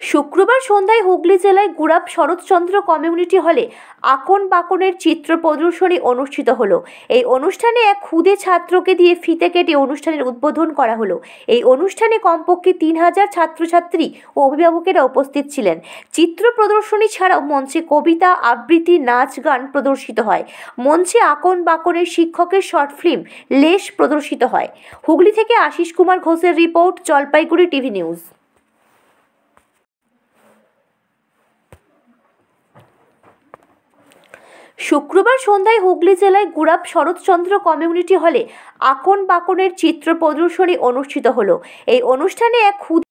শুক্রবার সন্ধ্যায় হুগলি জেলায় গুড়াপ শরৎচন্দ্র কমিউনিটি হলে আকন বাকনের চিত্র প্রদর্শনী অনুষ্ঠিত হলো। এই অনুষ্ঠানে এক ক্ষুদে ছাত্রকে দিয়ে ফিতে কেটে অনুষ্ঠানের উদ্বোধন করা হলো। এই অনুষ্ঠানে কমপক্ষে 3000 ছাত্রছাত্রী ও অভিভাবকেরা উপস্থিত ছিলেন। চিত্র প্রদর্শনী ছাড়াও মঞ্চে কবিতা, আবৃত্তি, নাচ, গান প্রদর্শিত হয়। মঞ্চে আকন বাকনের শিক্ষকের শর্ট ফিল্ম লেশ প্রদর্শিত হয়। হুগলি থেকে আশিস কুমার ঘোষের রিপোর্ট, জলপাইগুড়ি টিভি নিউজ। শুক্রবার সন্ধ্যায় হুগলি জেলায় গুড়াপ শরৎচন্দ্র কমিউনিটি হলে আকন বাকনের চিত্র প্রদর্শনী অনুষ্ঠিত হলো। এই অনুষ্ঠানে এক ক্ষুদে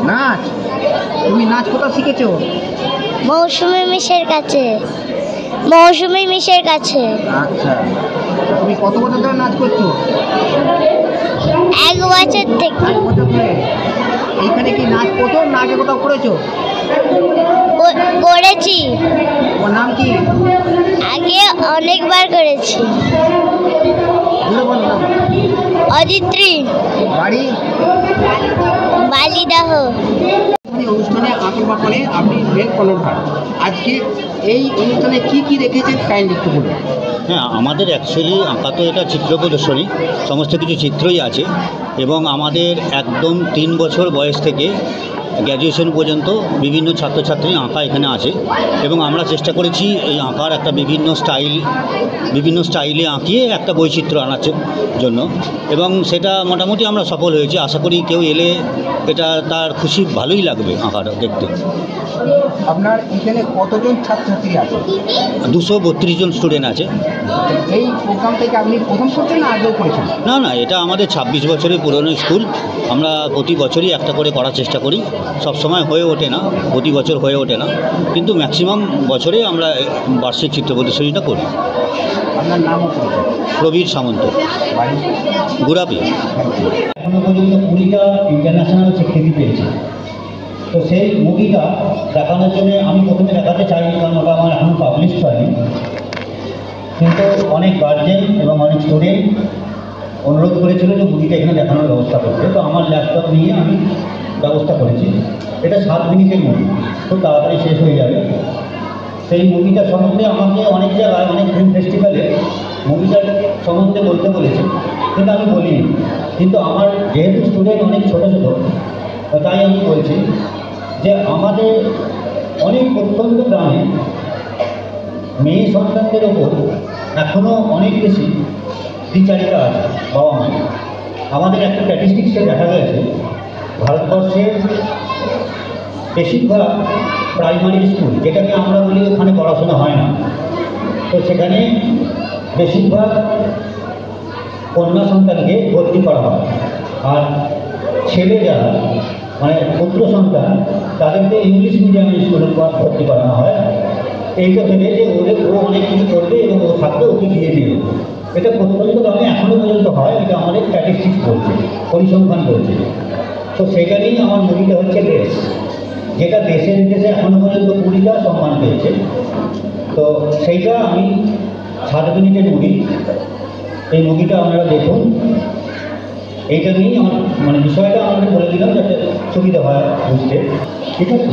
নাচ। তুমি নাচ কোথায় শিখেছো? মৌসুমী মিশের কাছে। আচ্ছা, তুমি কত বছর ধরে নাচ করছো? 1 বছর থেকে। 1 বছর ধরে। এইখানে কি নাচ প্রথম না আগে কোথাও করেছো? করেছি। ওর নাম কি? আগে অনেকবার করেছি। বলো নাম। অদিত্রী। বাড়ি? বালিদাহ। অনুষ্ঠানে আকন বাকনে আপনি মেন কর্ণধার। আজকে এই অনুষ্ঠানে কি কি রেখেছেন কাইন্ডলি একটু বলুন। হ্যাঁ, আমাদের অ্যাকচুয়ালি আঁকা তো এটা চিত্র প্রদর্শনী, সমস্ত কিছু চিত্রই আছে এবং আমাদের একদম 3 বছর বয়স থেকে গ্র্যাজুয়েশন পর্যন্ত বিভিন্ন ছাত্রছাত্রী আঁকা এখানে আছে এবং আমরা চেষ্টা করেছি এই আঁকার একটা বিভিন্ন স্টাইলে আঁকিয়ে একটা বৈচিত্র্য আনার জন্য এবং সেটা মোটামুটি আমরা সফল হয়েছি। আশা করি কেউ এলে এটা তার খুশি ভালোই লাগবে আঁকাটা দেখতে। আপনার এখানে কতজন ছাত্রছাত্রী আছে? 232 জন স্টুডেন্ট আছে। এই প্রোগ্রাম থেকে আপনি প্রথম করছেন না আগেও করেছেন? না, এটা আমাদের 26 বছরের পুরনো স্কুল। আমরা প্রতি বছরই একটা করে করার চেষ্টা করি। সব সময় হয়ে ওঠে না, প্রতি বছর হয়ে ওঠে না, কিন্তু ম্যাক্সিমাম বছরে আমরা বার্ষিক চিত্র প্রদর্শনীটা করি। আপনার নামও? প্রবীর সামন্ত, গুড়াপি। এখনো পর্যন্ত 20টা ইন্টারন্যাশনাল স্বীকৃতি পেয়েছে। তো সেই মুভিটা দেখানোর জন্য আমি প্রথমে দেখাতে চাইনি, কারণ ওটা আমার এখন পাবলিশ হয়নি, কিন্তু অনেক গার্জেন এবং অনেক স্টুডেন্ট অনুরোধ করেছিল যে মুভিটা এখানে দেখানোর ব্যবস্থা করতে। তো আমার ল্যাপটপ নিয়ে আমি ব্যবস্থা করেছি। এটা 7 মিনিটের মুভি, খুব তাড়াতাড়ি শেষ হয়ে যাবে। সেই মুভিটা সম্বন্ধে আমাকে অনেক জায়গায়, অনেক ফিল্ম ফেস্টিভ্যালে মুভিটার সম্বন্ধে বলতে বলেছে, কিন্তু আমি বলিনি। কিন্তু আমার যেহেতু স্টুডেন্ট অনেক ছোটো তাই আমি বলছি যে আমাদের অনেক প্রত্যন্ত গ্রামে মেয়ে সন্তানদের ওপর এখনও অনেক বেশি দ্বিচারিতা আছে বাবা মা। আমাদের একটা স্ট্যাটিস্টিক্সে দেখা গেছে ভারতবর্ষের বেশিরভাগ প্রাইমারি স্কুল, যেটাকে আমরা বলি ওখানে পড়াশোনা হয় না, তো সেখানে বেশিরভাগ কন্যা সন্তানকে ভর্তি করা হয়। আর ছেলে যারা মানে পুত্র সন্তান তাদেরকে ইংলিশ মিডিয়াম স্কুলে ভর্তি করানো হয়। এইটা ভেবে যে ও অনেক কিছু করবে এবং ও থাকবে, ওকে দিয়ে দিবে। এটা প্রত্যন্ত গ্রামে এখনও পর্যন্ত হয়, এটা আমাদের স্ট্যাটিস্টিক্স বলছে, পরিসংখ্যান বলছে। তো সেটা নিয়েই আমার মুভিটা হচ্ছে লেস। যেটা দেশে বিদেশে এখনো পর্যন্ত 20টা সম্মান পেয়েছে। তো সেইটা আমি 7 মিনিটের মুভি, এই মুভিটা আপনারা দেখুন। এইটা নিয়েই আমার বিষয়টা আমাকে বলে দিলাম যাতে সুবিধা হয় বুঝতে, ঠিক আছে।